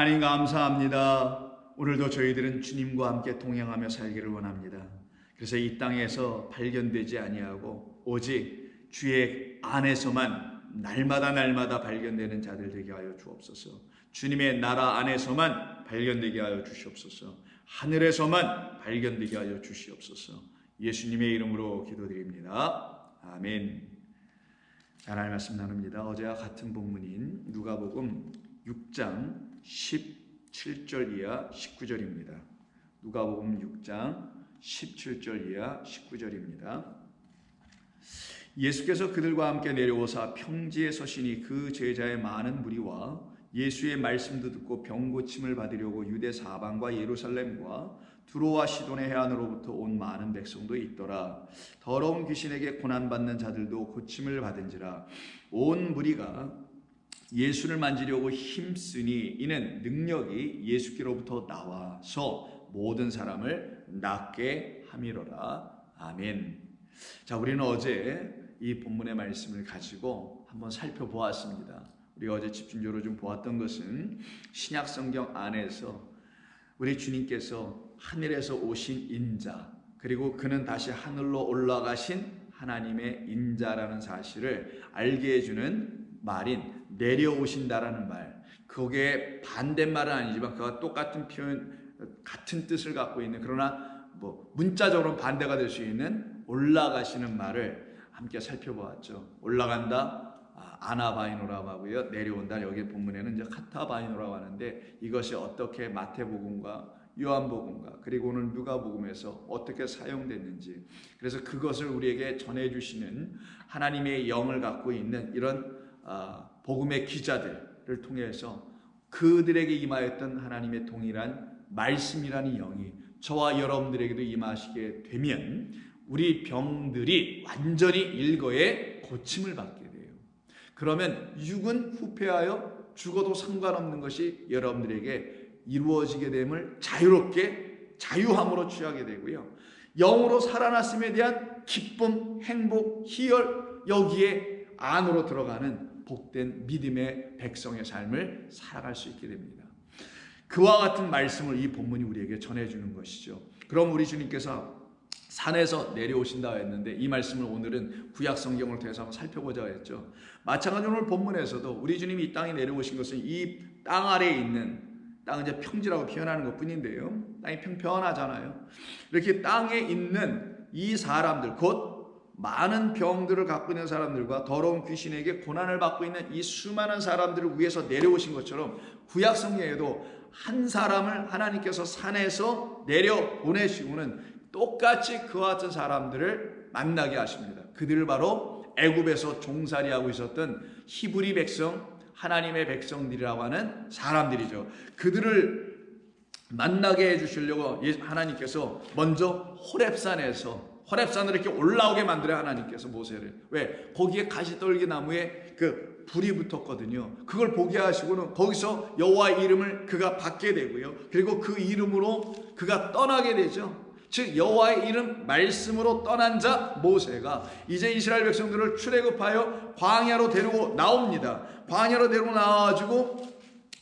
하나님 감사합니다. 오늘도 저희들은 주님과 함께 동행하며 살기를 원합니다. 그래서 이 땅에서 발견되지 아니하고 오직 주의 안에서만 날마다 발견되는 자들 되게 하여 주옵소서. 주님의 나라 안에서만 발견되게 하여 주시옵소서. 하늘에서만 발견되게 하여 주시옵소서. 예수님의 이름으로 기도드립니다. 아멘. 하나님 말씀 나눕니다. 어제와 같은 본문인 누가복음 6장 17절 이하 19절입니다. 누가복음 6장 17절 이하 19절입니다. 예수께서 그들과 함께 내려오사 평지에 서시니 그 제자의 많은 무리와 예수의 말씀도 듣고 병 고침을 받으려고 유대 사방과 예루살렘과 두로와 시돈의 해안으로부터 온 많은 백성도 있더라. 더러운 귀신에게 고난받는 자들도 고침을 받은지라. 온 무리가 예수를 만지려고 힘쓰니 이는 능력이 예수께로부터 나와서 모든 사람을 낫게 함이로라. 아멘. 자, 우리는 어제 이 본문의 말씀을 가지고 한번 살펴보았습니다. 우리가 어제 집중적으로 좀 보았던 것은 신약 성경 안에서 우리 주님께서 하늘에서 오신 인자, 그리고 그는 다시 하늘로 올라가신 하나님의 인자라는 사실을 알게 해주는 말인 내려오신다라는 말, 그게 반대말은 아니지만 그와 똑같은 표현, 같은 뜻을 갖고 있는, 그러나 문자적으로는 반대가 될 수 있는 올라가시는 말을 함께 살펴보았죠. 올라간다, 아나바이노라고 하고요. 내려온다, 여기 본문에는 이제 카타바이노라고 하는데, 이것이 어떻게 마태복음과 요한복음과 그리고 오늘 누가복음에서 어떻게 사용됐는지, 그래서 그것을 우리에게 전해주시는 하나님의 영을 갖고 있는 이런 복음의 기자들을 통해서 그들에게 임하였던 하나님의 동일한 말씀이라는 영이 저와 여러분들에게도 임하시게 되면 우리 병들이 완전히 일거에 고침을 받게 돼요. 그러면 육은 후패하여 죽어도 상관없는 것이 여러분들에게 이루어지게 됨을 자유롭게 자유함으로 취하게 되고요. 영으로 살아났음에 대한 기쁨, 행복, 희열, 여기에 안으로 들어가는 복된 믿음의 백성의 삶을 살아갈 수 있게 됩니다. 그와 같은 말씀을 이 본문이 우리에게 전해주는 것이죠. 그럼 우리 주님께서 산에서 내려오신다 했는데 이 말씀을 오늘은 구약 성경을 통해서 한번 살펴보자 했죠. 마찬가지로 오늘 본문에서도 우리 주님이 이 땅에 내려오신 것은 이 땅 아래에 있는, 땅은 이제 평지라고 표현하는 것 뿐인데요. 땅이 평평하잖아요. 이렇게 땅에 있는 이 사람들, 곧 많은 병들을 갖고 있는 사람들과 더러운 귀신에게 고난을 받고 있는 이 수많은 사람들을 위해서 내려오신 것처럼 구약 성경에도 한 사람을 하나님께서 산에서 내려 보내시고는 똑같이 그와 같은 사람들을 만나게 하십니다. 그들을 바로 애굽에서 종살이하고 있었던 히브리 백성, 하나님의 백성들이라고 하는 사람들이죠. 그들을 만나게 해주시려고 하나님께서 먼저 호렙산으로 이렇게 올라오게 만들어요. 하나님께서 모세를. 왜? 거기에 가시떨기 나무에 그 불이 붙었거든요. 그걸 보게 하시고는 거기서 여호와의 이름을 그가 받게 되고요. 그리고 그 이름으로 그가 떠나게 되죠. 즉 여호와의 이름 말씀으로 떠난 자 모세가 이제 이스라엘 백성들을 출애굽하여 광야로 데리고 나옵니다. 광야로 데리고 나와가지고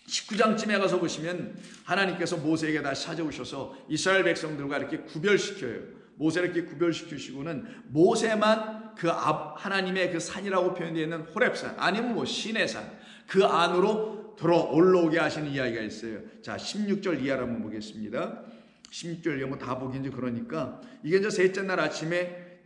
19장쯤에 가서 보시면 하나님께서 모세에게 다시 찾아오셔서 이스라엘 백성들과 이렇게 구별시켜요. 모세를 이렇게 구별시키시고는 모세만 그 하나님의 그 산이라고 표현되어 있는 호렙산, 아니면 시내 산, 그 안으로 올라오게 하시는 이야기가 있어요. 자, 16절 이하를 한번 보겠습니다. 16절 이하 다 보긴지, 그러니까 이게 이제 셋째 날 아침에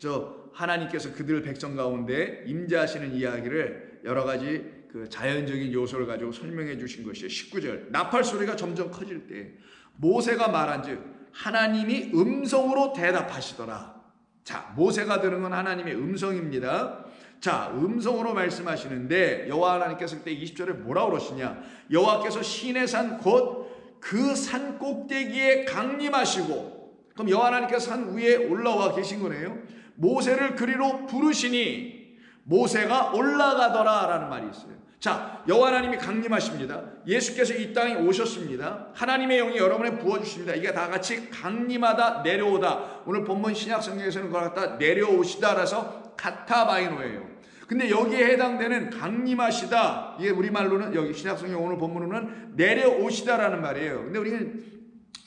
하나님께서 그들 백성 가운데 임재하시는 이야기를 여러 가지 그 자연적인 요소를 가지고 설명해 주신 것이에요. 19절, 나팔 소리가 점점 커질 때 모세가 말한즉 하나님이 음성으로 대답하시더라. 자, 모세가 들은 건 하나님의 음성입니다. 자, 음성으로 말씀하시는데 여호와 하나님께서 그때 20절에 뭐라 그러시냐? 여호와께서 시내산 곧 그 산 꼭대기에 강림하시고, 그럼 여호와 하나님께서 산 위에 올라와 계신 거네요. 모세를 그리로 부르시니 모세가 올라가더라 라는 말이 있어요. 자, 여호와 하나님이 강림하십니다. 예수께서 이 땅에 오셨습니다. 하나님의 영이 여러분에 부어주십니다. 이게 다 같이 강림하다, 내려오다. 오늘 본문 신약 성경에서는 그걸 갖다 내려오시다라서 카타바이노예요. 근데 여기에 해당되는 강림하시다, 이게 우리말로는 여기 신약성경 오늘 본문으로는 내려오시다라는 말이에요. 근데 우리는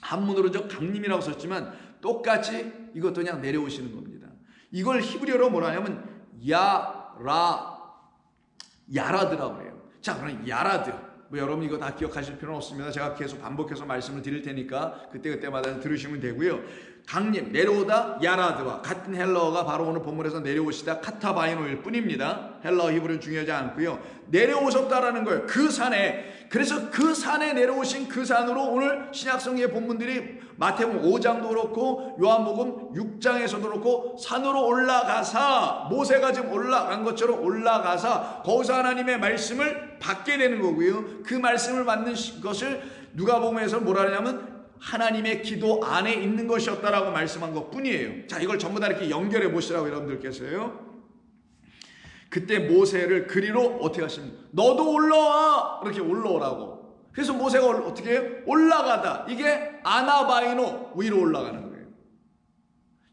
한문으로 저 강림이라고 썼지만 똑같이 이것도 그냥 내려오시는 겁니다. 이걸 히브리어로 뭐라 하냐면 야라드라고 해요. 자, 그럼 야라드. 뭐 여러분 이거 다 기억하실 필요는 없습니다. 제가 계속 반복해서 말씀을 드릴 테니까 그때마다 들으시면 되고요. 강림, 내려오다, 야라드와 같은 헬라어가 바로 오늘 본문에서 내려오시다 카타바이노일 뿐입니다. 헬라어 히브리는 중요하지 않고요. 내려오셨다라는 거예요. 그 산에. 그래서 그 산에 내려오신 그 산으로 오늘 신약성경의 본문들이 마태복음 5장도 그렇고 요한복음 6장에서도 그렇고 산으로 올라가사, 모세가 지금 올라간 것처럼 올라가사 거기서 하나님의 말씀을 받게 되는 거고요. 그 말씀을 받는 것을 누가복음에서 뭐라 하냐면 하나님의 기도 안에 있는 것이었다라고 말씀한 것 뿐이에요. 자, 이걸 전부 다 이렇게 연결해 보시라고 여러분들께서요. 그때 모세를 그리로 어떻게 하십니까? 너도 올라와! 이렇게 올라오라고. 그래서 모세가 어떻게 해요? 올라가다. 이게 아나바이노, 위로 올라가는 거예요.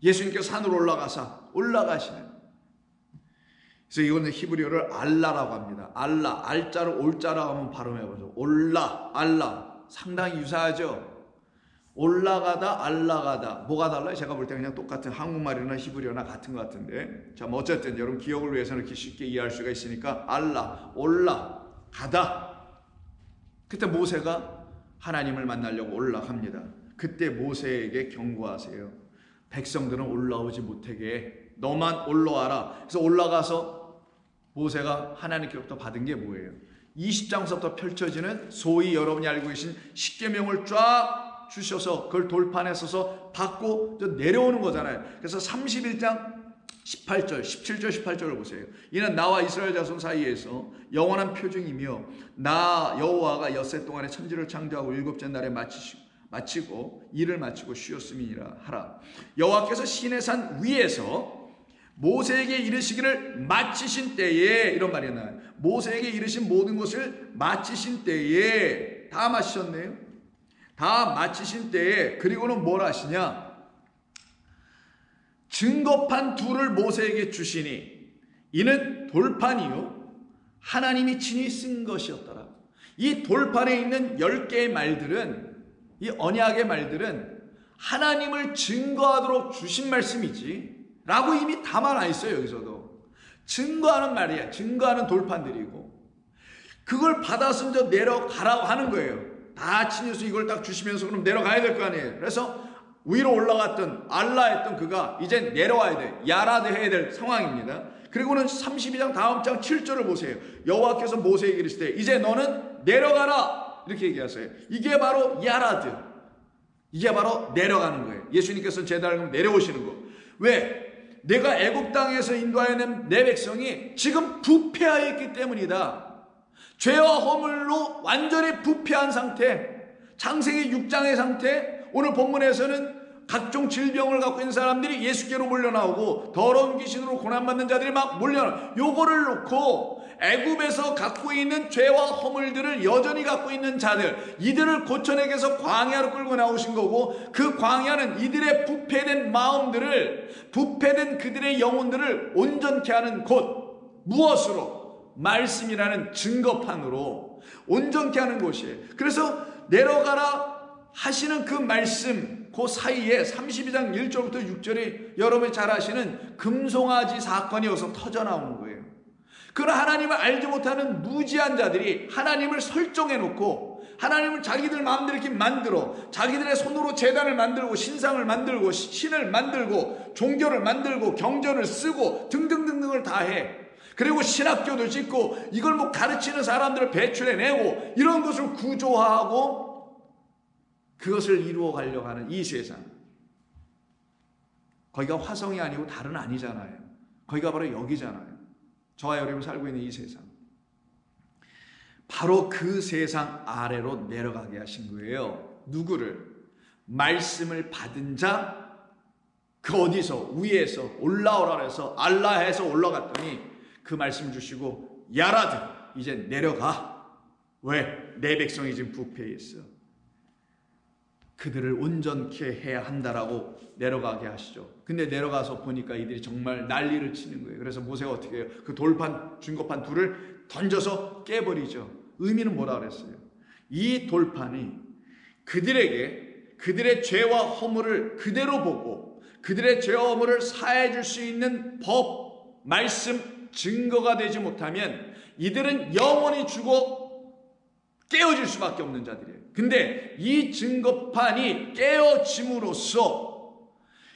예수님께서 산으로 올라가사 올라가시는. 그래서 이거는 히브리어를 알라라고 합니다. 알라, 알자를 올자라고 한번 발음해보죠. 올라, 알라. 상당히 유사하죠. 올라가다, 알라가다. 뭐가 달라요? 제가 볼 때 그냥 똑같은 한국말이나 히브리어나 같은 것 같은데. 자, 뭐 어쨌든 여러분 기억을 위해서는 이렇게 쉽게 이해할 수가 있으니까 알라, 올라가다. 그때 모세가 하나님을 만나려고 올라갑니다. 그때 모세에게 경고하세요. 백성들은 올라오지 못하게 너만 올라와라. 그래서 올라가서 모세가 하나님께로부터 받은 게 뭐예요? 20장서부터 펼쳐지는 소위 여러분이 알고 계신 십계명을 쫙 주셔서 그걸 돌판에 서서 받고 내려오는 거잖아요. 그래서 31장 18절, 17절, 18절을 보세요. 이는 나와 이스라엘 자손 사이에서 영원한 표징이며 나 여호와가 엿새 동안에 천지를 창조하고 일곱째 날에 마치고 일을 마치고 쉬었음이니라 하라. 여호와께서 시내산 위에서 모세에게 이르시기를 마치신 때에, 이런 말이 나와요. 모세에게 이르신 모든 것을 마치신 때에, 다 마치셨네요. 다 마치신 때에, 그리고는 뭘 하시냐? 증거판 둘을 모세에게 주시니 이는 돌판이요 하나님이 친히 쓴 것이었더라. 이 돌판에 있는 10개의 말들은, 이 언약의 말들은 하나님을 증거하도록 주신 말씀이지 라고 이미 담아놔 있어요. 여기서도 증거하는 말이야. 증거하는 돌판들이고, 그걸 받아서 이제 내려가라고 하는 거예요. 다 친해서 이걸 딱 주시면서 그럼 내려가야 될 거 아니에요. 그래서 위로 올라갔던 알라 했던 그가 이제 내려와야 돼. 야라드 해야 될 상황입니다. 그리고는 32장 다음 장 7절을 보세요. 여호와께서 모세에게 이르시되 이제 너는 내려가라, 이렇게 얘기하세요. 이게 바로 야라드, 이게 바로 내려가는 거예요. 예수님께서 제단을 내려오시는 거. 왜? 내가 애굽 땅에서 인도하여낸 내 백성이 지금 부패하여 있기 때문이다. 죄와 허물로 완전히 부패한 상태, 창세기 6장의 상태. 오늘 본문에서는 각종 질병을 갖고 있는 사람들이 예수께로 몰려나오고 더러운 귀신으로 고난받는 자들이 막 몰려나오고, 요거를 놓고 애굽에서 갖고 있는 죄와 허물들을 여전히 갖고 있는 자들, 이들을 고쳐내게서 광야로 끌고 나오신 거고, 그 광야는 이들의 부패된 마음들을, 부패된 그들의 영혼들을 온전케 하는 곳. 무엇으로? 말씀이라는 증거판으로 온전케 하는 곳이에요. 그래서 내려가라 하시는 그 말씀, 그 사이에 32장 1절부터 6절이 여러분이 잘 아시는 금송아지 사건이 여기서 터져 나오는 거예요. 그러나 하나님을 알지 못하는 무지한 자들이 하나님을 설정해 놓고, 하나님을 자기들 마음대로 이렇게 만들어, 자기들의 손으로 제단을 만들고 신상을 만들고 신을 만들고 종교를 만들고 경전을 쓰고 등등등등을 다 해. 그리고 신학교도 짓고 이걸 뭐 가르치는 사람들을 배출해내고 이런 것을 구조화하고 그것을 이루어 가려고 하는 이 세상. 거기가 화성이 아니고 달은 아니잖아요. 거기가 바로 여기잖아요. 저와 여러분이 살고 있는 이 세상. 바로 그 세상 아래로 내려가게 하신 거예요. 누구를? 말씀을 받은 자. 그 어디서? 위에서 올라오라 해서 알라 해서 올라갔더니 그 말씀 주시고 야라드, 이제 내려가. 왜? 내 백성이 지금 부패해 있어. 그들을 온전케 해야 한다라고 내려가게 하시죠. 근데 내려가서 보니까 이들이 정말 난리를 치는 거예요. 그래서 모세가 어떻게 해요? 그 돌판, 증거판 둘을 던져서 깨버리죠. 의미는 뭐라 그랬어요? 이 돌판이 그들에게 그들의 죄와 허물을 그대로 보고 그들의 죄와 허물을 사해 줄 수 있는 법, 말씀, 증거가 되지 못하면 이들은 영원히 죽어 깨어질 수밖에 없는 자들이에요. 근데 이 증거판이 깨어짐으로써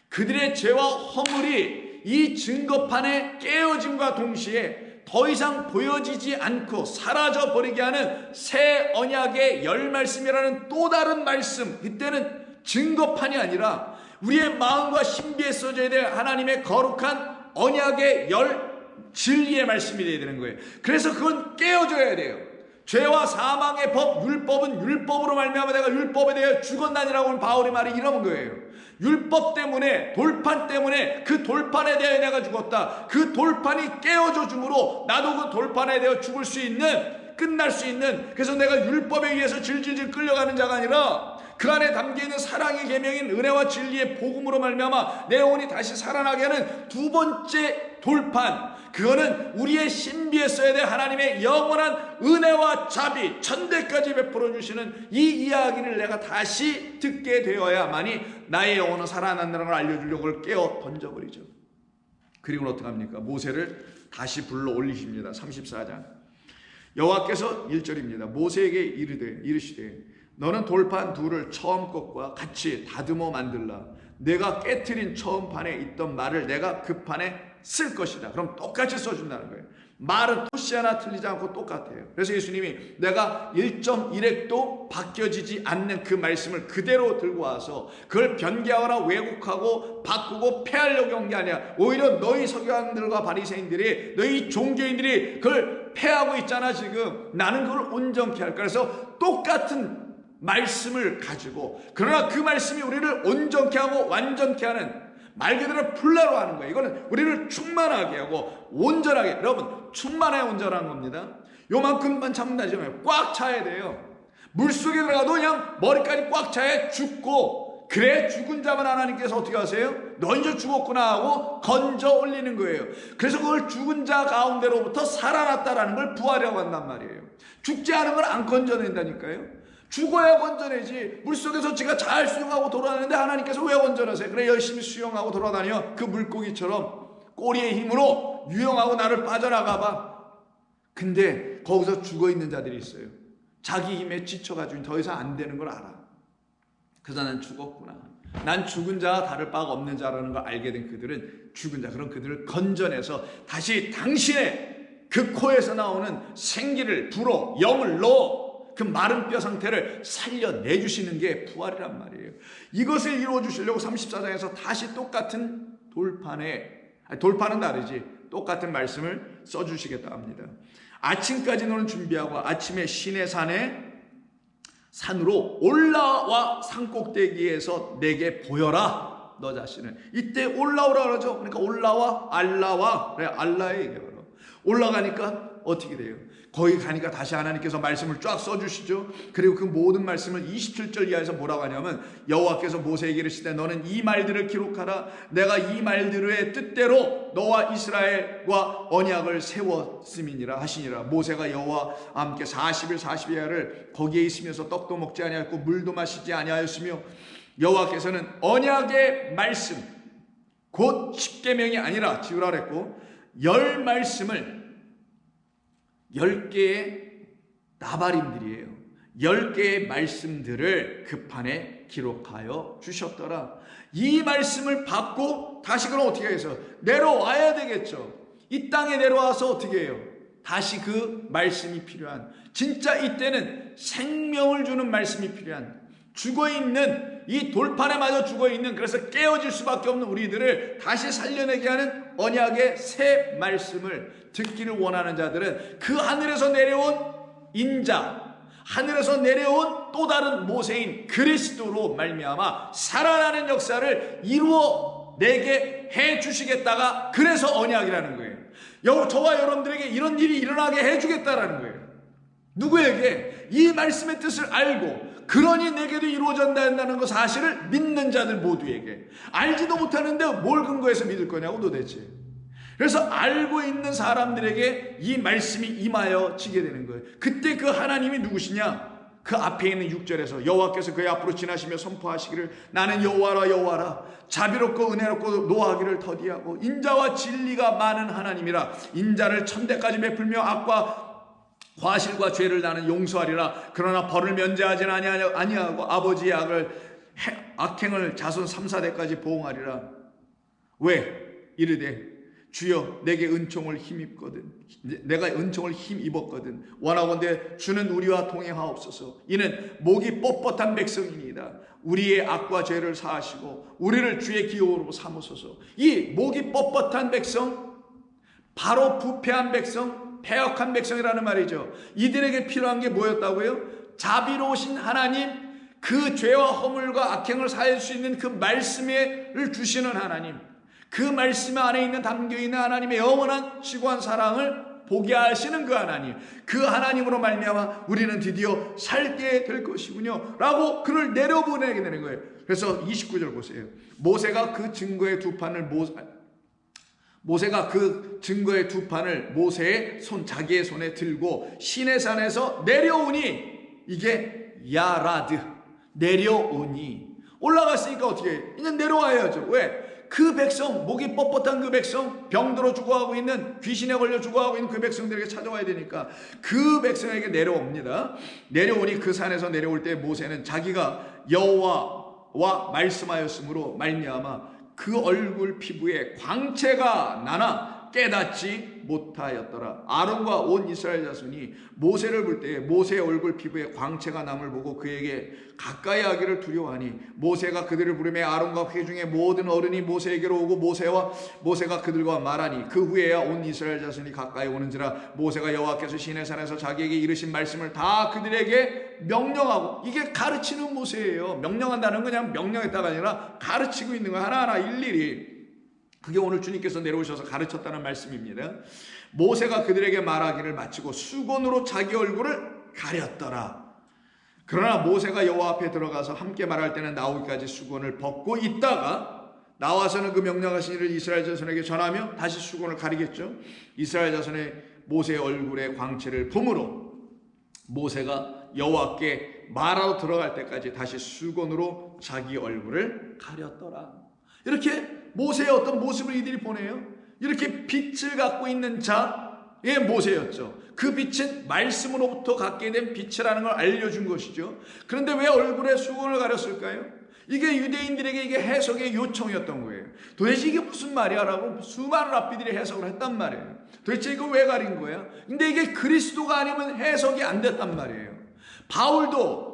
그들의 죄와 허물이 이 증거판의 깨어짐과 동시에 더 이상 보여지지 않고 사라져 버리게 하는 새 언약의 열 말씀이라는 또 다른 말씀, 이때는 증거판이 아니라 우리의 마음과 신비에 써져야 될 하나님의 거룩한 언약의 열 진리의 말씀이 되어야 되는 거예요. 그래서 그건 깨어져야 돼요. 죄와 사망의 법, 율법은 율법으로 말미암아 내가 율법에 대해 죽었나니라고 하는 바울의 말이 이런 거예요. 율법 때문에, 돌판 때문에 그 돌판에 대해 내가 죽었다. 그 돌판이 깨어져 줌으로 나도 그 돌판에 대해 죽을 수 있는, 끝날 수 있는, 그래서 내가 율법에 의해서 질질질 끌려가는 자가 아니라 그 안에 담겨있는 사랑의 계명인 은혜와 진리의 복음으로 말미암아 내 영혼이 다시 살아나게 하는 두 번째 돌판, 그거는 우리의 신비에 써야 될 하나님의 영원한 은혜와 자비, 천대까지 베풀어 주시는 이 이야기를 내가 다시 듣게 되어야만이 나의 영혼은 살아난다는 걸 알려주려고 깨어 던져버리죠. 그리고 어떻게 합니까? 모세를 다시 불러 올리십니다. 34장 여호와께서 1절입니다. 모세에게 이르시되 너는 돌판 둘을 처음 것과 같이 다듬어 만들라. 내가 깨트린 처음 판에 있던 말을 내가 그 판에 쓸 것이다. 그럼 똑같이 써준다는 거예요. 말은 토시 하나 틀리지 않고 똑같아요. 그래서 예수님이 내가 1.1핵도 바뀌어지지 않는 그 말씀을 그대로 들고 와서 그걸 변개하거나 왜곡하고 바꾸고 폐하려고 한 게 아니야. 오히려 너희 서기관들과 바리새인들이, 너희 종교인들이 그걸 폐하고 있잖아 지금. 나는 그걸 온전케 할 거야. 그래서 똑같은 말씀을 가지고, 그러나 그 말씀이 우리를 온전케 하고 완전케 하는, 말 그대로 풀라로 하는 거예요. 이거는 우리를 충만하게 하고 온전하게, 여러분 충만해야 온전한 겁니다. 요만큼만 참는다지 마요. 꽉 차야 돼요. 물속에 들어가도 그냥 머리까지 꽉 차야 죽고, 그래 죽은 자만 하나님께서 어떻게 하세요? 너 이제 죽었구나 하고 건져 올리는 거예요. 그래서 그걸 죽은 자 가운데로부터 살아났다라는 걸 부활이라고 한단 말이에요. 죽지 않은 걸 안 건져낸다니까요. 죽어야 건져내지. 물속에서 지가 잘 수영하고 돌아다니는데 하나님께서 왜 건져내세요? 그래 열심히 수영하고 돌아다녀. 그 물고기처럼 꼬리의 힘으로 유영하고 나를 빠져나가봐. 근데 거기서 죽어있는 자들이 있어요. 자기 힘에 지쳐가지고 더 이상 안 되는 걸 알아. 그래서 난 죽었구나. 난 죽은 자와 다를 바가 없는 자라는 걸 알게 된 그들은 죽은 자, 그런 그들을 건져내서 다시 당신의 그 코에서 나오는 생기를 불어 영을 넣어 그 마른 뼈 상태를 살려내주시는 게 부활이란 말이에요. 이것을 이루어주시려고 34장에서 다시 똑같은 돌판은 다르지, 똑같은 말씀을 써주시겠다 합니다. 아침까지 너는 준비하고 아침에 산으로 올라와 산꼭대기에서 내게 보여라. 너 자신을. 이때 올라오라 그러죠. 그러니까 올라와, 알라와, 그래 알라의 얘기예요. 올라가니까 어떻게 돼요? 거기 가니까 다시 하나님께서 말씀을 쫙 써주시죠. 그리고 그 모든 말씀을 27절 이하에서 뭐라고 하냐면 여호와께서 모세에게 이르시되 너는 이 말들을 기록하라. 내가 이 말들의 뜻대로 너와 이스라엘과 언약을 세웠음이니라 하시니라. 모세가 여호와 함께 40일 40야를 거기에 있으면서 떡도 먹지 아니하였고 물도 마시지 아니하였으며 여호와께서는 언약의 말씀 곧 십계명이 아니라 지우라 그랬고 10말씀을 10개의 나발임들이에요. 10개의 말씀들을 그 판에 기록하여 주셨더라. 이 말씀을 받고 다시 그럼 어떻게 해서 내려와야 되겠죠. 이 땅에 내려와서 어떻게 해요? 다시 그 말씀이 필요한, 진짜 이때는 생명을 주는 말씀이 필요한, 죽어있는 이 돌판에 마저 죽어있는, 그래서 깨어질 수밖에 없는 우리들을 다시 살려내게 하는 언약의 새 말씀을 듣기를 원하는 자들은 그 하늘에서 내려온 인자, 하늘에서 내려온 또 다른 모세인 그리스도로 말미암아 살아나는 역사를 이루어내게 해주시겠다가 그래서 언약이라는 거예요. 저와 여러분들에게 이런 일이 일어나게 해주겠다라는 거예요. 누구에게? 이 말씀의 뜻을 알고 그러니 내게도 이루어진다는 그 사실을 믿는 자들 모두에게. 알지도 못하는데 뭘 근거해서 믿을 거냐고 도대체. 그래서 알고 있는 사람들에게 이 말씀이 임하여 지게 되는 거예요. 그때 그 하나님이 누구시냐? 그 앞에 있는 6절에서 여호와께서 그의 앞으로 지나시며 선포하시기를 나는 여호와라 여호와라 자비롭고 은혜롭고 노하기를 더디하고 인자와 진리가 많은 하나님이라. 인자를 천대까지 베풀며 악과 과실과 죄를 나는 용서하리라. 그러나 벌을 면제하지 아니하고 아버지의 악행을 자손 3, 4대까지 보응하리라. 왜? 이르되 주여 내게 은총을 힘입거든 내가 은총을 힘입었거든 원하건대 주는 우리와 동행하옵소서. 이는 목이 뻣뻣한 백성이니이다. 우리의 악과 죄를 사하시고 우리를 주의 기업으로 삼으소서. 이 목이 뻣뻣한 백성, 바로 부패한 백성, 패역한 백성이라는 말이죠. 이들에게 필요한 게 뭐였다고요? 자비로우신 하나님, 그 죄와 허물과 악행을 사할 수 있는 그 말씀을 주시는 하나님, 그 말씀 안에 있는 담겨있는 하나님의 영원한 지구한 사랑을 보게 하시는 그 하나님, 그 하나님으로 말미암아 우리는 드디어 살게 될 것이군요 라고 그를 내려보내게 되는 거예요. 그래서 29절 보세요. 모세가 그 증거의 두 판을 모세의 손, 자기의 손에 들고 시내산에서 내려오니, 이게 야라드, 내려오니. 올라갔으니까 어떻게 해? 이제 내려와야죠. 왜? 그 백성, 목이 뻣뻣한 그 백성, 병들어 죽어가고 있는, 귀신에 걸려 죽어가고 있는 그 백성들에게 찾아와야 되니까 그 백성에게 내려옵니다. 내려오니 그 산에서 내려올 때 모세는 자기가 여호와와 말씀하였으므로 말미암아 그 얼굴 피부에 광채가 나나 깨닫지 못하였더라. 아론과 온 이스라엘 자손이 모세를 볼 때 모세의 얼굴 피부에 광채가 남을 보고 그에게 가까이 하기를 두려워하니 모세가 그들을 부르며 아론과 회중의 모든 어른이 모세에게로 오고 모세가 그들과 말하니 그 후에야 온 이스라엘 자손이 가까이 오는지라. 모세가 여호와께서 시내산에서 자기에게 이르신 말씀을 다 그들에게 명령하고, 이게 가르치는 모세예요. 명령한다는 건 그냥 명령했다가 아니라 가르치고 있는 거예요. 하나하나 일일이. 그게 오늘 주님께서 내려오셔서 가르쳤다는 말씀입니다. 모세가 그들에게 말하기를 마치고 수건으로 자기 얼굴을 가렸더라. 그러나 모세가 여호와 앞에 들어가서 함께 말할 때는 나오기까지 수건을 벗고 있다가 나와서는 그 명령하신 일을 이스라엘 자손에게 전하며 다시 수건을 가리겠죠. 이스라엘 자손의 모세의 얼굴에 광채를 품으로 모세가 여호와께 말하러 들어갈 때까지 다시 수건으로 자기 얼굴을 가렸더라. 이렇게 모세의 어떤 모습을 이들이 보내요. 이렇게 빛을 갖고 있는 자의 모세였죠. 그 빛은 말씀으로부터 갖게 된 빛이라는 걸 알려준 것이죠. 그런데 왜 얼굴에 수건을 가렸을까요? 이게 유대인들에게 이게 해석의 요청이었던 거예요. 도대체 이게 무슨 말이야? 라고 수많은 랍비들이 해석을 했단 말이에요. 도대체 이거 왜 가린 거야? 근데 이게 그리스도가 아니면 해석이 안 됐단 말이에요. 바울도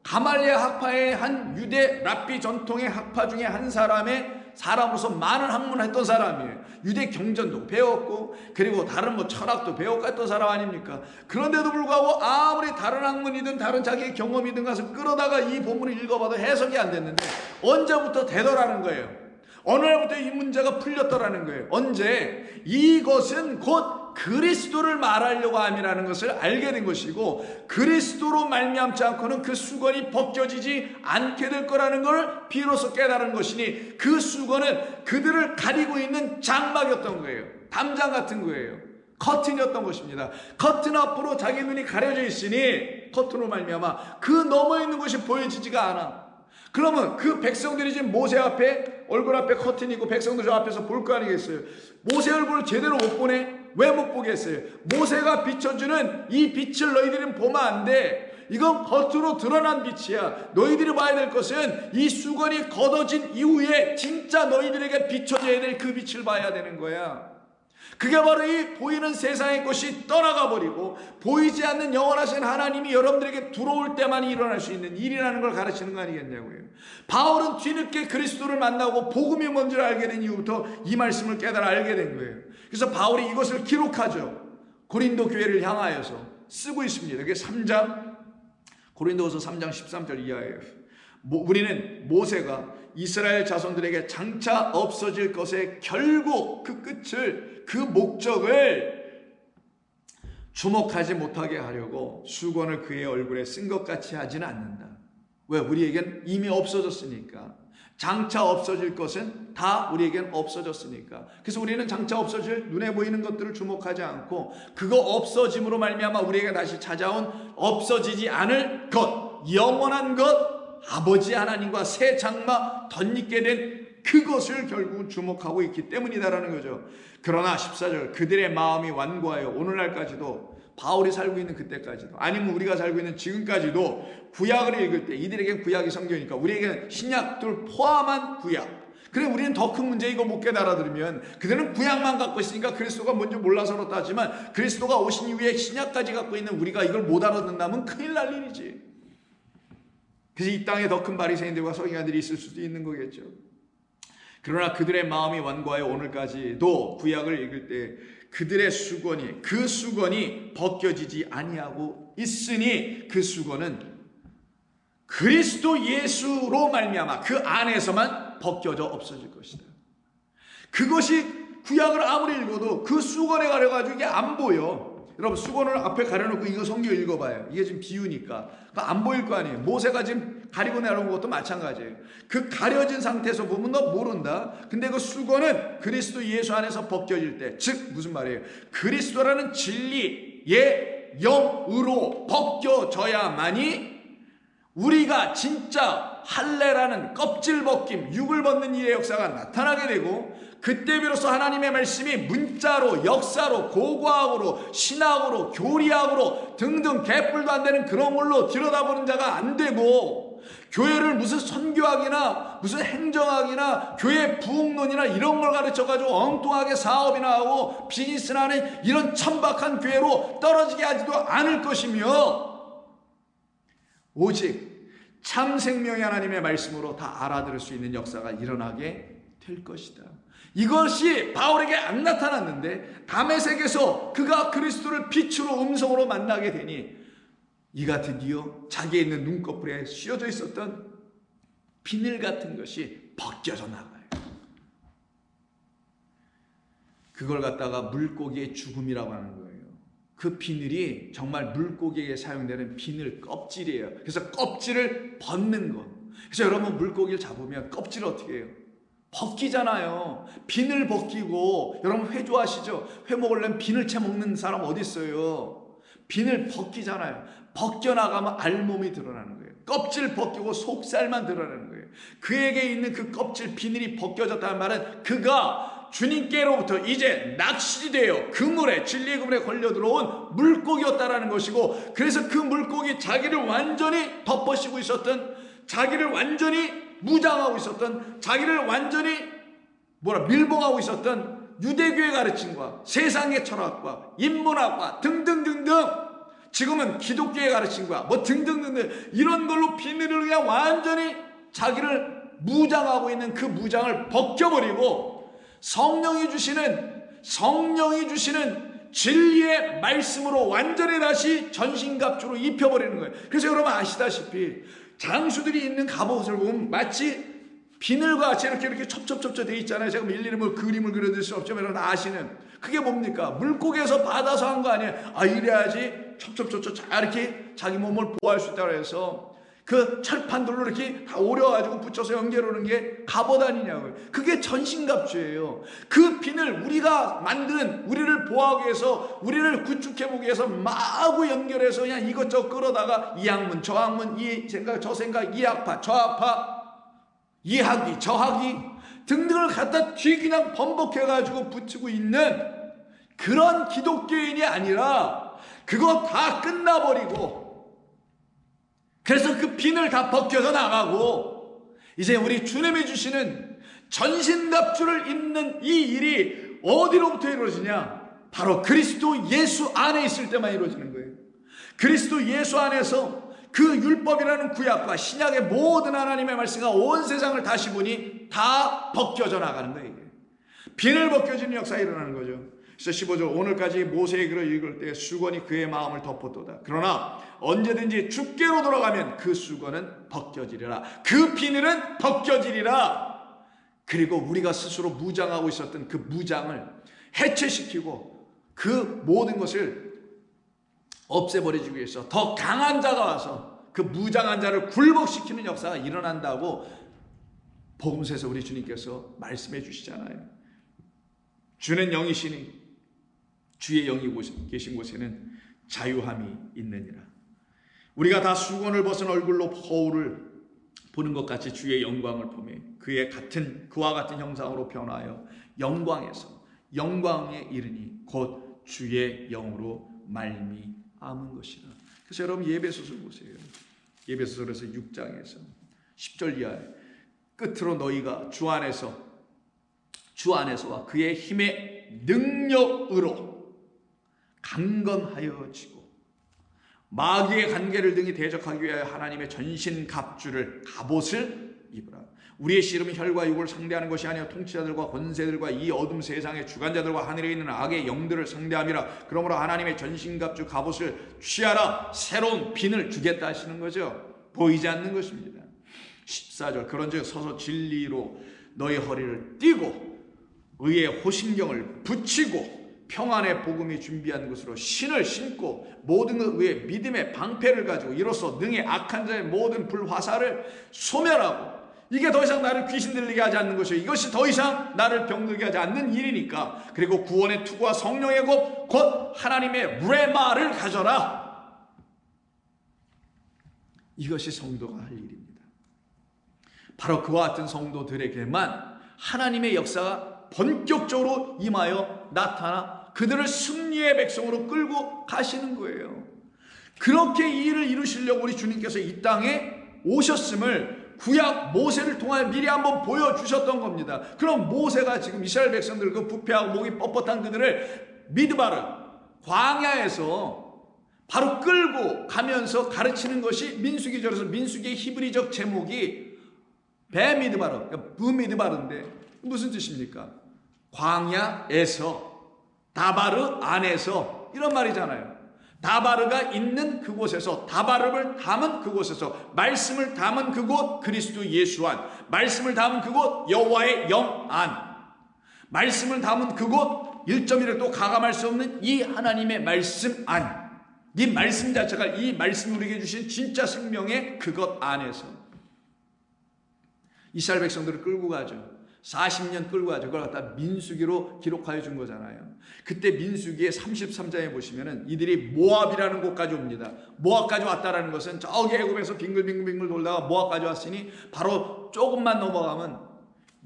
가말리아 학파의 한 유대 랍비 전통의 학파 중에 한 사람으로서 많은 학문을 했던 사람이에요. 유대 경전도 배웠고 그리고 다른 철학도 배웠고 했던 사람 아닙니까? 그런데도 불구하고 아무리 다른 학문이든 다른 자기의 경험이든 가서 끌어다가 이 본문을 읽어봐도 해석이 안 됐는데 언제부터 되더라는 거예요. 어느 날부터 이 문제가 풀렸더라는 거예요. 언제? 이것은 곧 그리스도를 말하려고 함이라는 것을 알게 된 것이고, 그리스도로 말미암지 않고는 그 수건이 벗겨지지 않게 될 거라는 걸 비로소 깨달은 것이니, 그 수건은 그들을 가리고 있는 장막이었던 거예요. 담장 같은 거예요. 커튼이었던 것입니다. 커튼 앞으로 자기 눈이 가려져 있으니 커튼으로 말미암아 그 넘어 있는 것이 보여지지가 않아. 그러면 그 백성들이 지금 모세 앞에, 얼굴 앞에 커튼이 있고 백성들 저 앞에서 볼 거 아니겠어요? 모세 얼굴을 제대로 못 보네? 왜 못 보겠어요? 모세가 비춰주는 이 빛을 너희들은 보면 안 돼. 이건 겉으로 드러난 빛이야. 너희들이 봐야 될 것은 이 수건이 걷어진 이후에 진짜 너희들에게 비춰져야 될 그 빛을 봐야 되는 거야. 그게 바로 이 보이는 세상의 것이 떠나가 버리고 보이지 않는 영원하신 하나님이 여러분들에게 들어올 때만 일어날 수 있는 일이라는 걸 가르치는 거 아니겠냐고요. 바울은 뒤늦게 그리스도를 만나고 복음이 뭔지를 알게 된 이후부터 이 말씀을 깨달아 알게 된 거예요. 그래서 바울이 이것을 기록하죠. 고린도 교회를 향하여서 쓰고 있습니다. 그게 3장, 고린도후서 3장 13절 이하예요. 우리는 모세가 이스라엘 자손들에게 장차 없어질 것의 결국 그 끝을, 그 목적을 주목하지 못하게 하려고 수건을 그의 얼굴에 쓴 것 같이 하지는 않는다. 왜? 우리에겐 이미 없어졌으니까. 장차 없어질 것은 다 우리에겐 없어졌으니까. 그래서 우리는 장차 없어질 눈에 보이는 것들을 주목하지 않고 그거 없어짐으로 말미암아 우리에게 다시 찾아온 없어지지 않을 것, 영원한 것, 아버지 하나님과 새 장막 덧입게 된 그것을 결국은 주목하고 있기 때문이다라는 거죠. 그러나 14절, 그들의 마음이 완고하여 오늘날까지도, 바울이 살고 있는 그때까지도, 아니면 우리가 살고 있는 지금까지도 구약을 읽을 때, 이들에겐 구약이 성경이니까 우리에게는 신약들 포함한 구약. 그래, 우리는 더 큰 문제 이거 못 깨달아들으면, 그들은 구약만 갖고 있으니까 그리스도가 뭔지 몰라서 그렇다 하지만 그리스도가 오신 이후에 신약까지 갖고 있는 우리가 이걸 못 알아듣는다면 큰일 날 일이지. 그래서 이 땅에 더 큰 바리새인들과 서기관들이 있을 수도 있는 거겠죠. 그러나 그들의 마음이 완고하여 오늘까지도 구약을 읽을 때 그들의 수건이, 그 수건이 벗겨지지 아니하고 있으니 그 수건은 그리스도 예수로 말미암아 그 안에서만 벗겨져 없어질 것이다. 그것이 구약을 아무리 읽어도 그 수건에 가려가지고 이게 안 보여. 여러분, 수건을 앞에 가려놓고 이거 성경 읽어봐요. 이게 지금 비유니까 안 보일 거 아니에요. 모세가 지금 가리고 내려온 것도 마찬가지예요. 그 가려진 상태에서 보면 너 모른다. 근데 그 수건은 그리스도 예수 안에서 벗겨질 때, 즉 무슨 말이에요? 그리스도라는 진리의 영으로 벗겨져야만이 우리가 진짜 할례라는 껍질 벗김, 육을 벗는 일의 역사가 나타나게 되고, 그때 비로소 하나님의 말씀이 문자로, 역사로, 고고학으로, 신학으로, 교리학으로 등등 개뿔도 안 되는 그런 걸로 들여다보는 자가 안 되고, 교회를 무슨 선교학이나 무슨 행정학이나 교회 부흥론이나 이런 걸 가르쳐가지고 엉뚱하게 사업이나 하고 비즈니스나 하는 이런 천박한 교회로 떨어지게 하지도 않을 것이며, 오직 참 생명의 하나님의 말씀으로 다 알아들을 수 있는 역사가 일어나게 될 것이다. 이것이 바울에게 안 나타났는데 다메섹에서 그가 그리스도를 빛으로 음성으로 만나게 되니 이가 드디어 자기에 있는 눈꺼풀에 씌워져 있었던 비늘 같은 것이 벗겨져 나가요. 그걸 갖다가 물고기의 죽음이라고 하는 거예요. 그 비늘이 정말 물고기에게 사용되는 비늘 껍질이에요. 그래서 껍질을 벗는 것. 그래서 여러분, 물고기를 잡으면 껍질을 어떻게 해요? 벗기잖아요. 비늘 벗기고. 여러분, 회 좋아하시죠? 회 먹으려면 비늘채 먹는 사람 어디 있어요? 비늘 벗기잖아요. 벗겨나가면 알몸이 드러나는 거예요. 껍질 벗기고 속살만 드러나는 거예요. 그에게 있는 그 껍질 비늘이 벗겨졌다는 말은 그가 주님께로부터 이제 낚시되어 그물에, 진리의 그물에 걸려 들어온 물고기였다라는 것이고, 그래서 그 물고기, 자기를 완전히 덮어씌고 있었던, 자기를 완전히 무장하고 있었던, 자기를 완전히 밀봉하고 있었던 유대교의 가르침과 세상의 철학과 인문학과 등등등등, 지금은 기독교의 가르침과 등등등등 이런 걸로 비늘을 그냥 완전히 자기를 무장하고 있는 그 무장을 벗겨버리고 성령이 주시는 진리의 말씀으로 완전히 다시 전신갑주로 입혀버리는 거예요. 그래서 여러분 아시다시피 장수들이 입는 갑옷을 보면 마치 비늘과 같이 이렇게 첩첩첩첩 돼 있잖아요. 제가 일일이 그림을 그려드릴 수 없지만 여러분 아시는 그게 뭡니까? 물고기에서 받아서 한 거 아니에요. 이래야지 첩첩첩첩 이렇게 자기 몸을 보호할 수 있다고 해서 그 철판들로 이렇게 다 오려가지고 붙여서 연결하는 게 갑옷 아니냐고요. 그게 전신갑주예요. 그 비늘, 우리가 만든, 우리를 보호하기 위해서, 우리를 구축해보기 위해서 마구 연결해서 그냥 이것저것 끌어다가 이 학문, 저 학문, 이 생각, 저 생각, 이 학파, 저 학파, 이 학위, 저 학위 등등을 갖다 그냥 번복해가지고 붙이고 있는 그런 기독교인이 아니라 그거 다 끝나버리고, 그래서 그 비늘 다 벗겨서 나가고 이제 우리 주님이 주시는 전신갑주를 입는 이 일이 어디로부터 이루어지냐? 바로 그리스도 예수 안에 있을 때만 이루어지는 거예요. 그리스도 예수 안에서 그 율법이라는 구약과 신약의 모든 하나님의 말씀과 온 세상을 다시 보니 다 벗겨져 나가는 거예요. 비늘 벗겨지는 역사가 일어나는 거죠. 그래서 15절, 오늘까지 모세의 글을 읽을 때 수건이 그의 마음을 덮었도다. 그러나 언제든지 주께로 돌아가면 그 수건은 벗겨지리라. 그 비늘은 벗겨지리라. 그리고 우리가 스스로 무장하고 있었던 그 무장을 해체시키고 그 모든 것을 없애버리기 위해서 더 강한 자가 와서 그 무장한 자를 굴복시키는 역사가 일어난다고 복음서에서 우리 주님께서 말씀해 주시잖아요. 주는 영이시니 주의 영이 계신 곳에는 자유함이 있느니라. 우리가 다 수건을 벗은 얼굴로 거울을 보는 것 같이 주의 영광을 보며 그와 같은 형상으로 변화하여 영광에 이르니 곧 주의 영으로 말미암은 것이라. 그래서 여러분 예배소서 보세요. 예배소서에서 6장에서 10절 이하에 끝으로 너희가 주 안에서와 그의 힘의 능력으로 강건하여지고 마귀의 관계를 등이 대적하기 위하여 하나님의 전신 갑옷을 입으라. 우리의 씨름은 혈과 육을 상대하는 것이 아니요 통치자들과 권세들과 이 어둠 세상의 주관자들과 하늘에 있는 악의 영들을 상대함이라. 그러므로 하나님의 전신갑주 갑옷을 취하라. 새로운 빈을 주겠다 하시는 거죠. 보이지 않는 것입니다. 14절 그런즉 서서 진리로 너의 허리를 띠고 의의 호심경을 붙이고 평안의 복음이 준비한 것으로 신을 신고 모든 것 위에 믿음의 방패를 가지고 이로써 능히 악한 자의 모든 불화살을 소멸하고. 이게 더 이상 나를 귀신 들리게 하지 않는 것이요 이것이 더 이상 나를 병들게 하지 않는 일이니까. 그리고 구원의 투구와 성령의 곧 하나님의 레마를 가져라. 이것이 성도가 할 일입니다. 바로 그와 같은 성도들에게만 하나님의 역사가 본격적으로 임하여 나타나 그들을 승리의 백성으로 끌고 가시는 거예요. 그렇게 이 일을 이루시려고 우리 주님께서 이 땅에 오셨음을 구약 모세를 통하여 미리 한번 보여주셨던 겁니다. 그럼 모세가 지금 이스라엘 백성들 그 부패하고 목이 뻣뻣한 그들을 미드바르 광야에서 바로 끌고 가면서 가르치는 것이 민수기절에서 민수기의 히브리적 제목이 베미드바르, 그러니까 부미드바르인데 무슨 뜻입니까? 광야에서, 다바르 안에서, 이런 말이잖아요. 다바르가 있는 그곳에서, 다바르를 담은 그곳에서, 말씀을 담은 그곳 그리스도 예수 안, 말씀을 담은 그곳 여호와의 영 안, 말씀을 담은 그곳 1.1을 가감할 수 없는 이 하나님의 말씀 안, 이 말씀 자체가 이 말씀이 우리에게 주신 진짜 생명의 그것 안에서 이스라엘 백성들을 끌고 가죠. 40년 끌고 가죠. 그걸 갖다 민수기로 기록하여 준 거잖아요. 그때 민수기의 33장에 보시면은 이들이 모압이라는 곳까지 옵니다. 모압까지 왔다라는 것은 저기 애굽에서 빙글빙글 돌다가 모압까지 왔으니 바로 조금만 넘어가면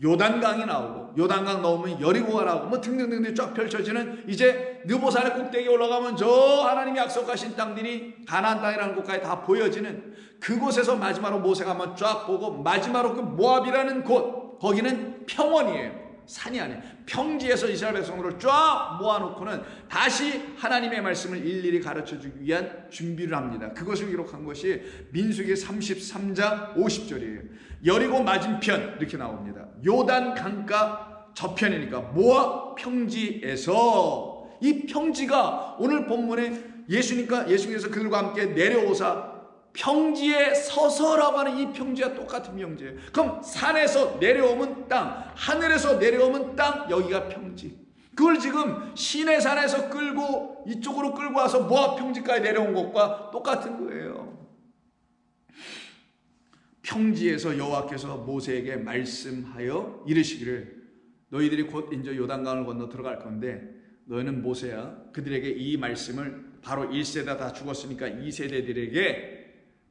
요단강이 나오고, 요단강 넘으면 여리고가 나오고, 뭐 등등등등 쫙 펼쳐지는, 이제 느보산의 꼭대기에 올라가면 저 하나님이 약속하신 땅들이 가나안 땅이라는 곳까지 다 보여지는 그곳에서 마지막으로 모세가 한번 쫙 보고, 마지막으로 그 모압이라는 곳, 거기는 평원이에요. 산이 아니에요. 평지에서 이스라엘 백성들을 쫙 모아놓고는 다시 하나님의 말씀을 일일이 가르쳐주기 위한 준비를 합니다. 그것을 기록한 것이 민수기 33장 50절이에요. 여리고 맞은편 이렇게 나옵니다. 요단 강가 저편이니까 모압 평지에서, 이 평지가 오늘 본문에 예수님께서 그들과 함께 내려오사 평지에 서서라고 하는 이 평지와 똑같은 평지예요. 그럼 산에서 내려오면 땅, 하늘에서 내려오면 땅, 여기가 평지. 그걸 지금 시내산에서 끌고 이쪽으로 끌고 와서 모압 평지까지 내려온 것과 똑같은 거예요. 평지에서 여호와께서 모세에게 말씀하여 이르시기를 너희들이 곧 이제 요단강을 건너 들어갈 건데 너희는 모세야, 그들에게 이 말씀을 바로 1세대 다 죽었으니까 2세대들에게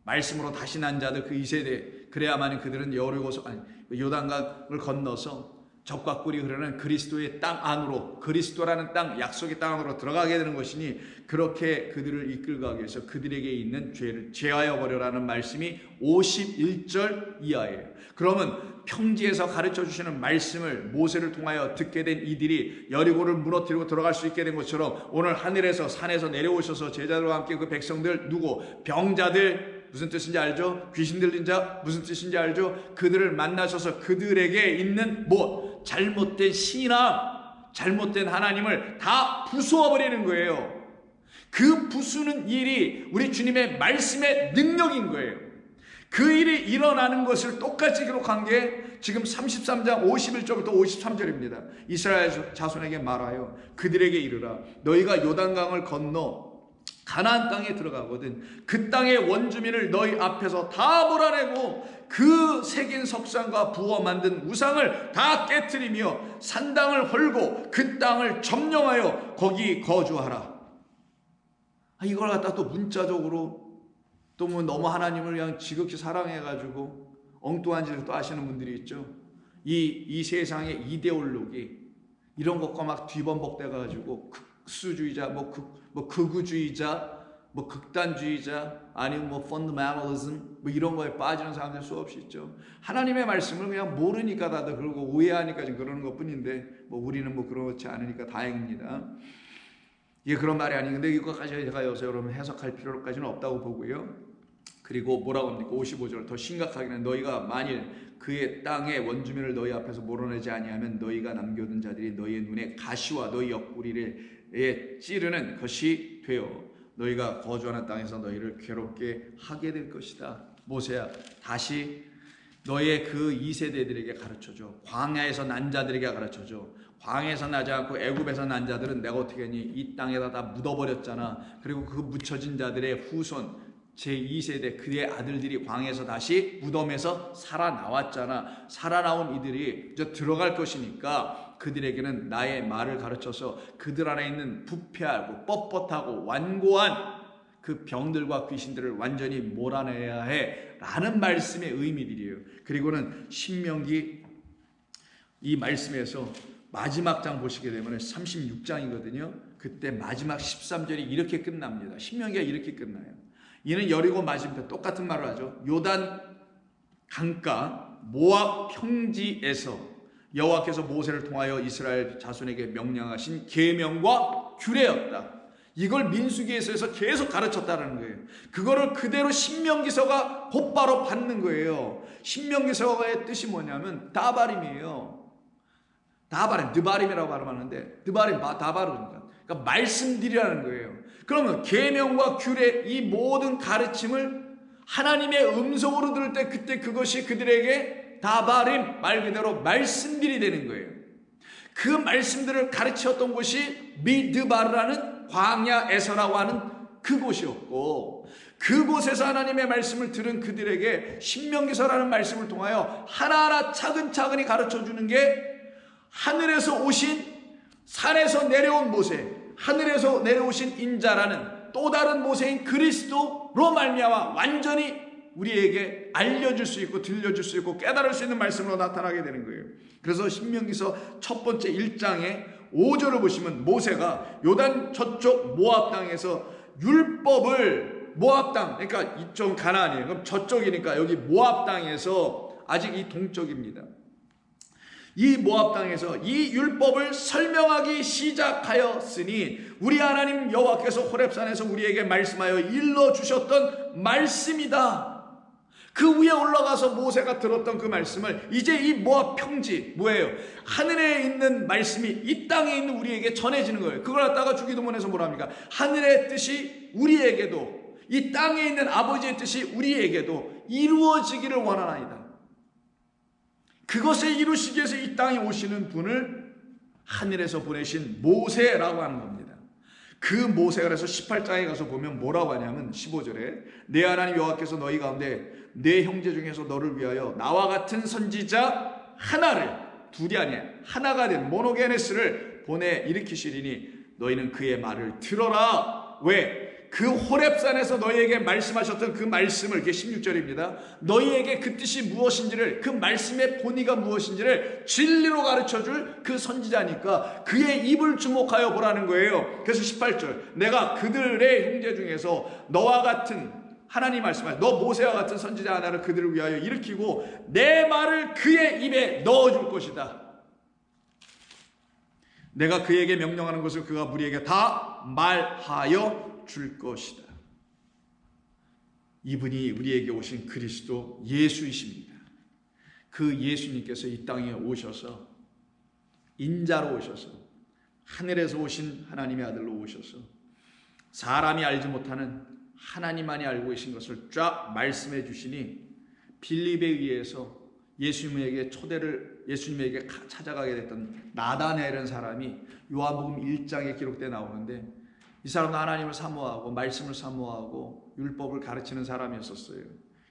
말씀으로 다시 난 자들 그 2세대, 그래야만 그들은 요단강을 건너서 적과 꿀이 흐르는 그리스도의 땅 안으로, 그리스도라는 땅, 약속의 땅 안으로 들어가게 되는 것이니, 그렇게 그들을 이끌어가기 위해서 그들에게 있는 죄를 제하여 버려라는 말씀이 51절 이하예요. 그러면 평지에서 가르쳐 주시는 말씀을 모세를 통하여 듣게 된 이들이 여리고를 무너뜨리고 들어갈 수 있게 된 것처럼, 오늘 하늘에서 산에서 내려오셔서 제자들과 함께 그 백성들, 누구 병자들, 무슨 뜻인지 알죠? 귀신 들린 자 무슨 뜻인지 알죠? 그들을 만나셔서 그들에게 있는 잘못된 신앙, 잘못된 하나님을 다 부수어버리는 거예요. 그 부수는 일이 우리 주님의 말씀의 능력인 거예요. 그 일이 일어나는 것을 똑같이 기록한 게 지금 33장 51절부터 53절입니다. 이스라엘 자손에게 말하여 그들에게 이르라. 너희가 요단강을 건너 가나안 땅에 들어가거든 그 땅의 원주민을 너희 앞에서 다 몰아내고 그 새긴 석상과 부어 만든 우상을 다 깨트리며 산당을 헐고 그 땅을 점령하여 거기 거주하라. 이걸 갖다 또 문자적으로 또 뭐 너무 하나님을 그냥 지극히 사랑해가지고 엉뚱한 짓을 또 하시는 분들이 있죠. 이 세상의 이데올로기 이런 것과 막 뒤범벅돼가지고 극수주의자, 극우주의자, 극단주의자, 아니면 펀더멘털리즘 이런 거에 빠지는 사람들 수없이 있죠. 하나님의 말씀을 그냥 모르니까 다들 그러고 오해하니까 지금 그러는 것뿐인데 우리는 그렇지 않으니까 다행입니다. 이게 그런 말이 아닌데 이거까지 제가 여기서 여러분 해석할 필요까지는 없다고 보고요. 그리고 뭐라고 합니까? 55절 더 심각하게는 너희가 만일 그의 땅의 원주민을 너희 앞에서 몰아내지 아니하면 너희가 남겨둔 자들이 너희의 눈에 가시와 너희 옆구리를 찌르는 것이 되어 너희가 거주하는 땅에서 너희를 괴롭게 하게 될 것이다. 모세야 다시 너의 그 2세대들에게 가르쳐줘. 광야에서 난 자들에게 가르쳐줘. 광야에서 나지 않고 애굽에서 난 자들은 내가 어떻게 했니? 이 땅에다 다 묻어버렸잖아. 그리고 그 묻혀진 자들의 후손 제2세대 그의 아들들이 광야에서 다시 무덤에서 살아나왔잖아. 살아나온 이들이 이제 들어갈 것이니까 그들에게는 나의 말을 가르쳐서 그들 안에 있는 부패하고 뻣뻣하고 완고한 그 병들과 귀신들을 완전히 몰아내야 해 라는 말씀의 의미들이에요. 그리고는 신명기 이 말씀에서 마지막 장 보시게 되면 36장이거든요. 그때 마지막 13절이 이렇게 끝납니다. 신명기가 이렇게 끝나요. 이는 여리고 맞은편 똑같은 말을 하죠. 요단 강가 모압 평지에서 여호와께서 모세를 통하여 이스라엘 자손에게 명령하신 계명과 규례였다. 이걸 민수기에서 계속 가르쳤다는 거예요. 그거를 그대로 신명기서가 곧바로 받는 거예요. 신명기서가의 뜻이 뭐냐면 다바림이에요. 다바림, 드바림이라고 발음하는데 드바림, 다바르니까 그러니까 말씀들이라는 거예요. 그러면 계명과 규례 이 모든 가르침을 하나님의 음성으로 들을 때 그때 그것이 그들에게 다바림 말 그대로 말씀들이 되는 거예요. 그 말씀들을 가르쳤던 곳이 미드바르라는 광야에서라고 하는 그곳이었고 그곳에서 하나님의 말씀을 들은 그들에게 신명기서라는 말씀을 통하여 하나하나 차근차근히 가르쳐주는 게 하늘에서 오신 산에서 내려온 모세 하늘에서 내려오신 인자라는 또 다른 모세인 그리스도로 말미암아 완전히 우리에게 알려줄 수 있고 들려줄 수 있고 깨달을 수 있는 말씀으로 나타나게 되는 거예요. 그래서 신명기서 첫 번째 1장에 5절을 보시면 모세가 요단 저쪽 모압 땅에서 율법을 모압 땅 그러니까 이쪽 가나안이에요. 그럼 저쪽이니까 여기 모압 땅에서 아직 이 동쪽입니다. 이 모압 땅에서 이 율법을 설명하기 시작하였으니 우리 하나님 여호와께서 호렙산에서 우리에게 말씀하여 일러주셨던 말씀이다. 그 위에 올라가서 모세가 들었던 그 말씀을 이제 이 모압 평지 뭐예요? 하늘에 있는 말씀이 이 땅에 있는 우리에게 전해지는 거예요. 그걸 갖다가 주기도문에서 뭐라 합니까? 하늘의 뜻이 우리에게도 이 땅에 있는 아버지의 뜻이 우리에게도 이루어지기를 원하나이다. 그것을 이루시기 위해서 이 땅에 오시는 분을 하늘에서 보내신 모세라고 하는 겁니다. 그 모세가 그래서 18장에 가서 보면 뭐라고 하냐면 15절에 내 하나님 여호와께서 너희 가운데 내 형제 중에서 너를 위하여 나와 같은 선지자 하나를 둘이 아니야 하나가 된 모노게네스를 보내 일으키시리니 너희는 그의 말을 들어라. 왜? 그 호렙산에서 너희에게 말씀하셨던 그 말씀을 그게 16절입니다. 너희에게 그 뜻이 무엇인지를 그 말씀의 본의가 무엇인지를 진리로 가르쳐줄 그 선지자니까 그의 입을 주목하여 보라는 거예요. 그래서 18절 내가 그들의 형제 중에서 너와 같은 하나님 말씀하신 너 모세와 같은 선지자 하나를 그들을 위하여 일으키고 내 말을 그의 입에 넣어줄 것이다. 내가 그에게 명령하는 것을 그가 우리에게 다 말하여 줄 것이다. 이분이 우리에게 오신 그리스도 예수이십니다. 그 예수님께서 이 땅에 오셔서 인자로 오셔서 하늘에서 오신 하나님의 아들로 오셔서 사람이 알지 못하는 하나님만이 알고 계신 것을 쫙 말씀해 주시니 빌립에 의해서 예수님에게 찾아가게 됐던 나다나엘이라는 사람이 요한복음 1장에 기록되어 나오는데 이 사람도 하나님을 사모하고 말씀을 사모하고 율법을 가르치는 사람이었었어요.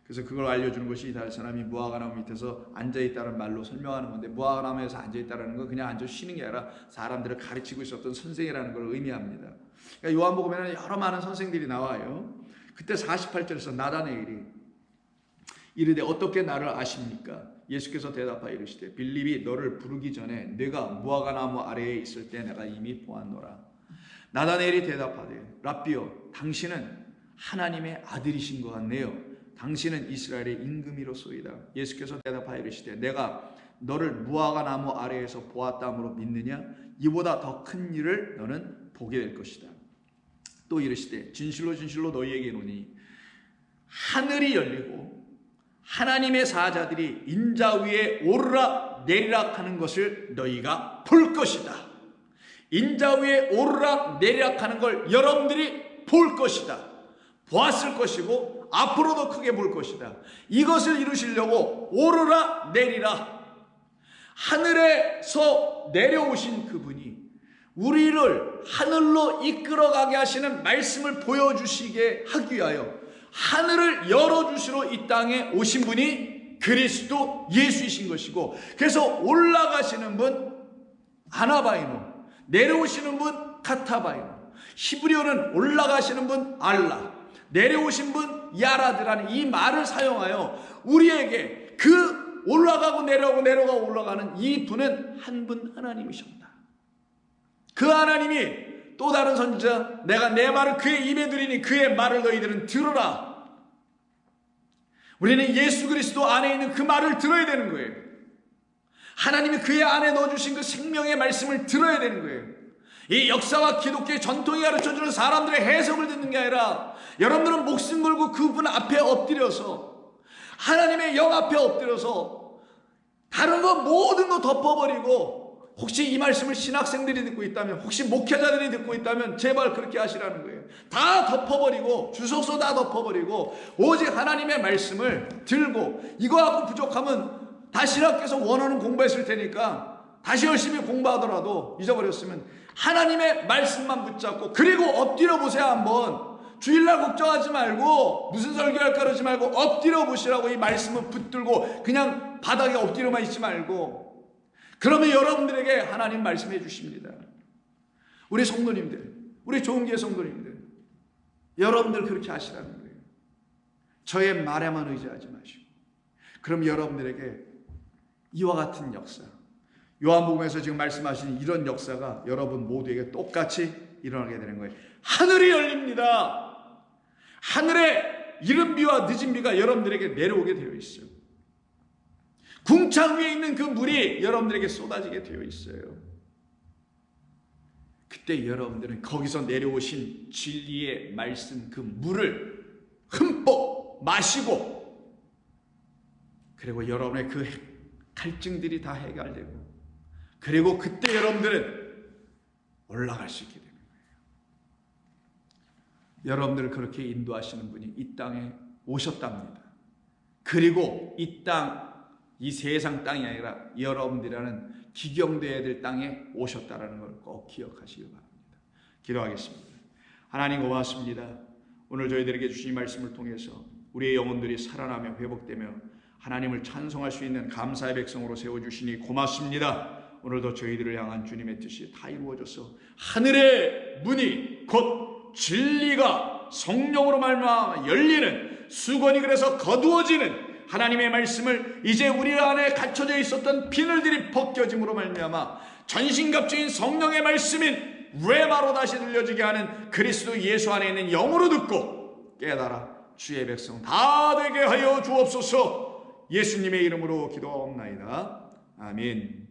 그래서 그걸 알려주는 것이 이 사람이 무화과나무 밑에서 앉아있다는 말로 설명하는 건데, 무화과나무에서 앉아있다는 건 그냥 앉아 쉬는 게 아니라 사람들을 가르치고 있었던 선생이라는 걸 의미합니다. 그러니까 요한복음에는 여러 많은 선생들이 나와요. 그때 48절에서 나다나엘이 이르되 어떻게 나를 아십니까? 예수께서 대답하여 이르시되 빌립이 너를 부르기 전에 네가 무화과나무 아래에 있을 때 내가 이미 보았노라. 나다나엘이 대답하되 랍비여 당신은 하나님의 아들이신 것 같네요. 당신은 이스라엘의 임금이로소이다. 예수께서 대답하여 이르시되 내가 너를 무화과나무 아래에서 보았다므로 믿느냐? 이보다 더 큰 일을 너는 보게 될 것이다. 또 이르시되 진실로 진실로 너희에게 이르노니 하늘이 열리고 하나님의 사자들이 인자 위에 오르락 내리락 하는 것을 너희가 볼 것이다. 인자 위에 오르락 내리락 하는 걸 여러분들이 볼 것이다. 보았을 것이고 앞으로도 크게 볼 것이다. 이것을 이루시려고 오르락 내리락 하늘에서 내려오신 그분이 우리를 하늘로 이끌어가게 하시는 말씀을 보여주시게 하기 위하여 하늘을 열어주시러 이 땅에 오신 분이 그리스도 예수이신 것이고, 그래서 올라가시는 분 아나바이노, 내려오시는 분 카타바이노, 히브리어는 올라가시는 분 알라, 내려오신 분 야라드라는 이 말을 사용하여 우리에게 그 올라가고 내려오고 내려가고 올라가는 이 분은 한 분 하나님이셨다. 그 하나님이 또 다른 선지자 내가 내 말을 그의 입에 들이니 그의 말을 너희들은 들으라. 우리는 예수 그리스도 안에 있는 그 말을 들어야 되는 거예요. 하나님이 그의 안에 넣어주신 그 생명의 말씀을 들어야 되는 거예요. 이 역사와 기독교의 전통이 가르쳐주는 사람들의 해석을 듣는 게 아니라 여러분들은 목숨 걸고 그분 앞에 엎드려서 하나님의 영 앞에 엎드려서 다른 거 모든 거 덮어버리고, 혹시 이 말씀을 신학생들이 듣고 있다면, 혹시 목회자들이 듣고 있다면 제발 그렇게 하시라는 거예요. 다 덮어버리고, 주석서 다 덮어버리고 오직 하나님의 말씀을 들고, 이거하고 부족하면 다 신학교에서 원하는 공부했을 테니까 다시 열심히 공부하더라도 잊어버렸으면 하나님의 말씀만 붙잡고, 그리고 엎드려 보세요. 한번 주일날 걱정하지 말고 무슨 설교할까 그러지 말고 엎드려 보시라고. 이 말씀을 붙들고 그냥 바닥에 엎드려만 있지 말고, 그러면 여러분들에게 하나님 말씀해 주십니다. 우리 성도님들, 우리 좋은교회 성도님들, 여러분들 그렇게 하시라는 거예요. 저의 말에만 의지하지 마시고. 그럼 여러분들에게 이와 같은 역사, 요한복음에서 지금 말씀하신 이런 역사가 여러분 모두에게 똑같이 일어나게 되는 거예요. 하늘이 열립니다. 하늘에 이른 비와 늦은 비가 여러분들에게 내려오게 되어 있어요. 궁창 위에 있는 그 물이 여러분들에게 쏟아지게 되어 있어요. 그때 여러분들은 거기서 내려오신 진리의 말씀, 그 물을 흠뻑 마시고, 그리고 여러분의 그 갈증들이 다 해결되고, 그리고 그때 여러분들은 올라갈 수 있게 되는 거예요. 여러분들을 그렇게 인도하시는 분이 이 땅에 오셨답니다. 그리고 이 세상 땅이 아니라 여러분들이라는 기경되어야 될 땅에 오셨다는 걸 꼭 기억하시기 바랍니다. 기도하겠습니다. 하나님 고맙습니다. 오늘 저희들에게 주신 말씀을 통해서 우리의 영혼들이 살아나며 회복되며 하나님을 찬송할 수 있는 감사의 백성으로 세워주시니 고맙습니다. 오늘도 저희들을 향한 주님의 뜻이 다 이루어져서 하늘의 문이 곧 진리가 성령으로 말미암아 열리는, 수건이 그래서 거두어지는 하나님의 말씀을 이제 우리 안에 갇혀져 있었던 비늘들이 벗겨짐으로 말미암아 전신갑주인 성령의 말씀인 레마로 다시 들려지게 하는 그리스도 예수 안에 있는 영으로 듣고 깨달아 주의 백성 다 되게 하여 주옵소서. 예수님의 이름으로 기도하옵나이다. 아멘.